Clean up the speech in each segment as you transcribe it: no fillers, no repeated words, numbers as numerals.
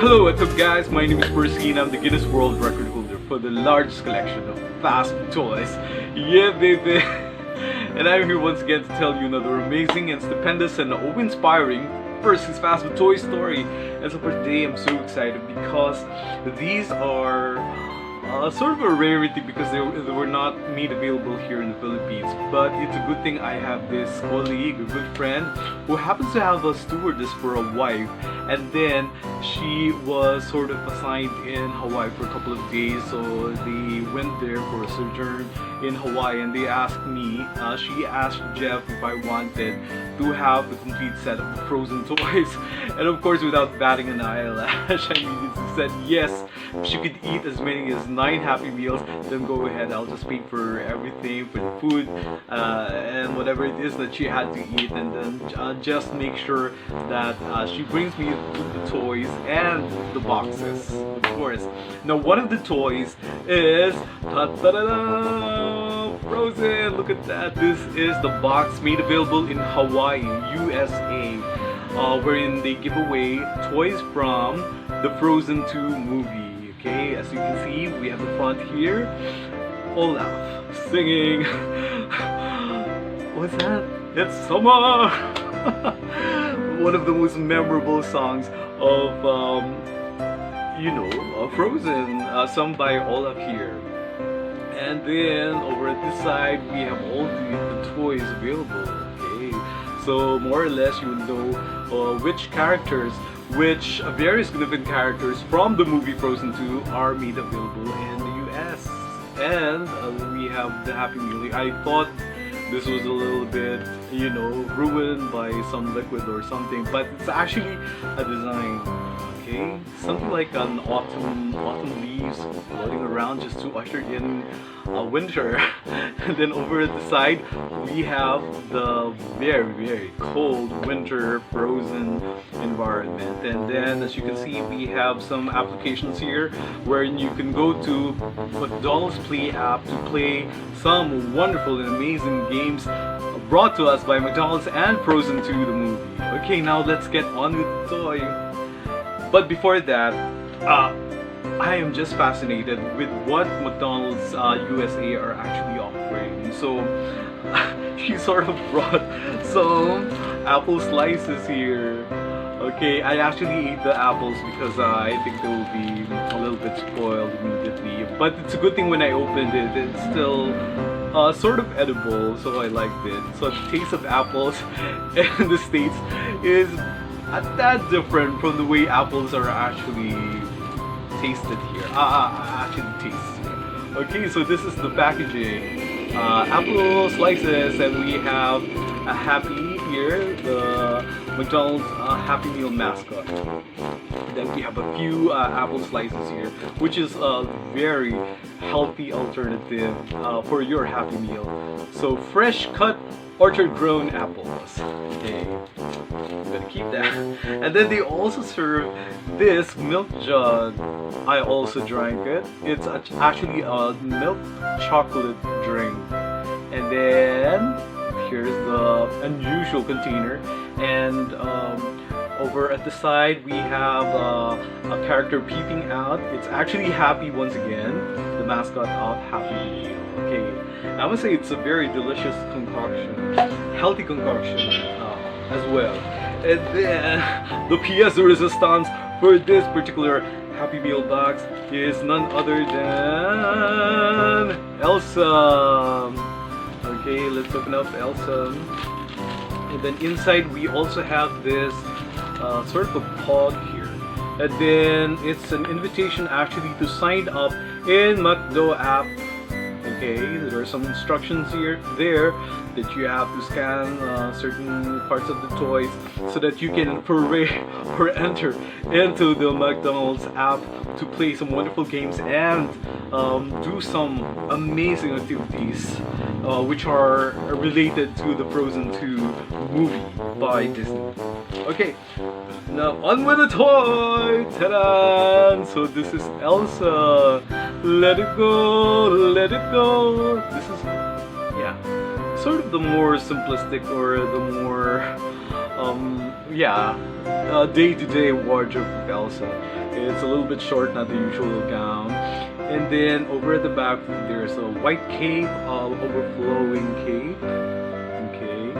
Hello, what's up guys? My name is Percy and I'm the Guinness World Record holder for the largest collection of fast food toys. Yeah baby! And I'm here once again to tell you another amazing and stupendous and inspiring Percy's fast food toy story. And so for today I'm so excited because these are sort of a rarity because they were not made available here in the Philippines. But it's a good thing I have this colleague, a good friend, who happens to have a stewardess for a wife. And then she was sort of assigned in Hawaii for a couple of days, so they went there for a sojourn in Hawaii, and they asked me, she asked Jeff if I wanted to have the complete set of the frozen toys. And of course, without batting an eyelash, I immediately said yes. If she could eat as many as 9 Happy Meals, then go ahead, I'll just pay for everything, for the food, and whatever it is that she had to eat, and then just make sure that she brings me the toys and the boxes, of course. Now one of the toys is Frozen. Look at that. This is the box made available in Hawaii, USA, wherein they give away toys from the Frozen 2 movie. Okay, as you can see, we have the front here, Olaf singing what's that? It's summer. One of the most memorable songs of Frozen, sung by Olaf here. And then over at this side we have all the toys available. Okay, so more or less you know which characters, which very significant characters from the movie Frozen 2 are made available in the US. And we have the Happy Meal. I thought this was a little bit, ruined by some liquid or something, but it's actually a design. Okay, something like an autumn leaves floating around just to usher in winter. And then over at the side we have the very cold winter frozen environment. And then as you can see, we have some applications here where you can go to McDonald's Play app to play some wonderful and amazing games brought to us by McDonald's and Frozen 2 the movie. Okay, now let's get on with the toy. But before that, I am just fascinated with what McDonald's USA are actually offering. So she sort of brought some apple slices here. Okay, I actually ate the apples because I think they will be a little bit spoiled immediately. But it's a good thing when I opened it, it's still sort of edible, so I liked it. So the taste of apples in the States is not that different from the way apples are actually tasted here. Okay, so this is the packaging. Apple slices, and we have a Happy here, the McDonald's Happy Meal mascot. Then we have a few apple slices here, which is a very healthy alternative for your Happy Meal. So fresh cut orchard grown apples. Okay, I'm gonna keep that. And then they also serve this milk jug. I also drank it. It's actually a milk chocolate drink. And then here's the unusual container. And over at the side we have a character peeping out. It's actually Happy once again, the mascot of Happy Meal. Okay, I would say it's a very delicious concoction, healthy concoction as well. And then the pièce de résistance for this particular Happy Meal box is none other than Elsa. Okay, let's open up Elsa. And then inside we also have this sort of a pod here. And then it's an invitation actually to sign up in McDo app. Okay, there are some instructions there that you have to scan certain parts of the toys so that you can enter into the McDonald's app to play some wonderful games and do some amazing activities which are related to the Frozen 2 movie by Disney. Okay, now on with the toy! Ta-da! So this is Elsa. Let it go, let it go. This is, sort of the more simplistic or the more yeah, day-to-day wardrobe of Elsa. It's a little bit short, not the usual gown. And then over at the back, there's a white cape, overflowing cape. Okay.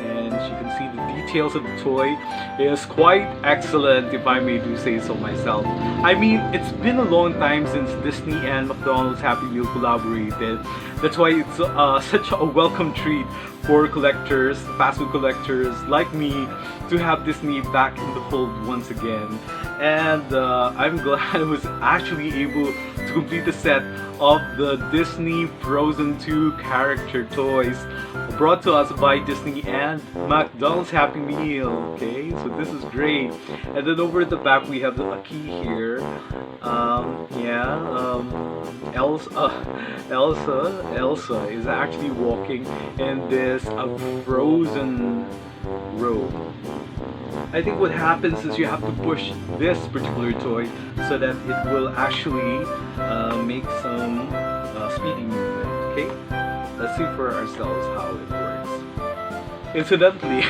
And you can see the details of the toy is quite excellent, if I may do say so myself. I mean, it's been a long time since Disney and McDonald's Happy Meal collaborated. That's why it's such a welcome treat for collectors, fast food collectors like me, to have Disney back in the fold once again. And I'm glad I was actually able to complete the set of the Disney Frozen 2 character toys brought to us by Disney and McDonald's Happy Meal. Okay, so this is great. And then over at the back we have a key here. Elsa is actually walking in this frozen robe. I think what happens is you have to push this particular toy so that it will actually make some speedy movement. Okay, let's see for ourselves how it works. Incidentally,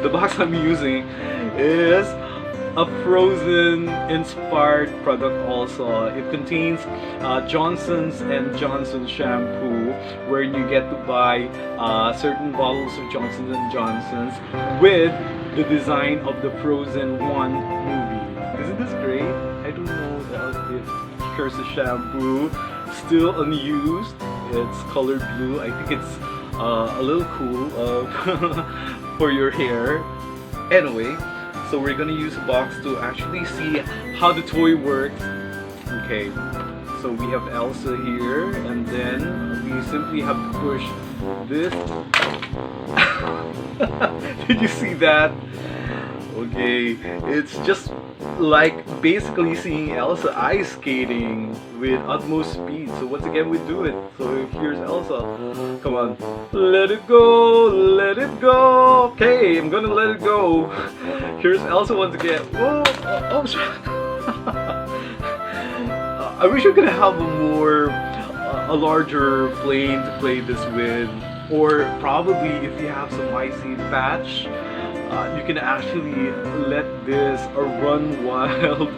the box I'm using is a Frozen inspired product also. It contains Johnson's and Johnson shampoo, where you get to buy certain bottles of Johnson's and Johnson's with the design of the Frozen 1 movie. Isn't this great? I don't know if here's the shampoo, still unused. It's colored blue. I think it's a little cool for your hair. Anyway, so we're gonna use a box to actually see how the toy works. Okay, so we have Elsa here, and then we simply have to push this. Did you see that? Okay, it's just like basically seeing Elsa ice skating with utmost speed. So once again we do it. So here's Elsa. Come on. Let it go, let it go. Okay, I'm gonna let it go. Here's Elsa once again. Whoa, I wish I could have a larger plane to play this with. Or probably if you have some icy patch, you can actually let this run wild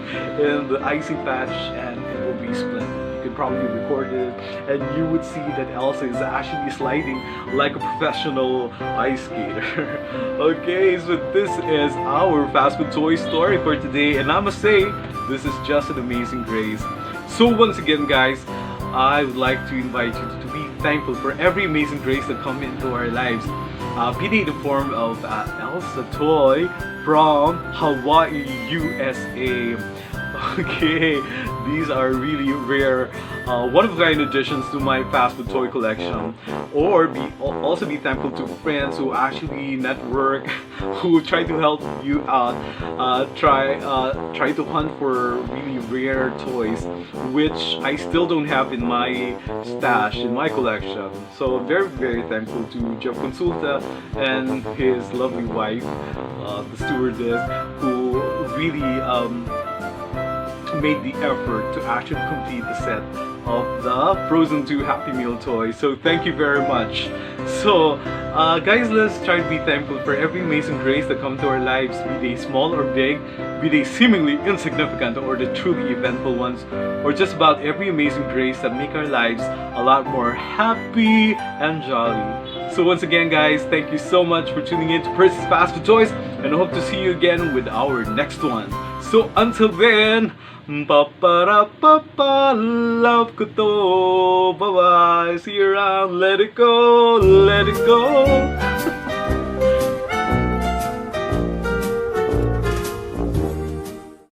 in the icy patch and it will be splendid. You could probably record it and you would see that Elsa is actually sliding like a professional ice skater. Okay, so this is our fast food toy story for today, and I must say, this is just an amazing grace. So once again guys, I would like to invite you to be thankful for every amazing grace that come into our lives. Be they in the form of Elsa toy from Hawaii, USA. Okay, these are really rare, one-of-a-kind additions to my fast food toy collection. Or also be thankful to friends who actually network, who try to help you out, try to hunt for really rare toys, which I still don't have in my stash, in my collection. So very, very thankful to Jeff Consulta and his lovely wife, the stewardess, who really made the effort to actually complete the set of the Frozen 2 Happy Meal toy. So thank you very much. So guys, let's try to be thankful for every amazing grace that comes to our lives, be they small or big, be they seemingly insignificant or the truly eventful ones, or just about every amazing grace that make our lives a lot more happy and jolly. So once again guys, thank you so much for tuning in to Percy's Fast Food Toys, and I hope to see you again with our next one. So until then, pa-pa-ra-pa-pa, love ko to, bye-bye, see you around, let it go, let it go.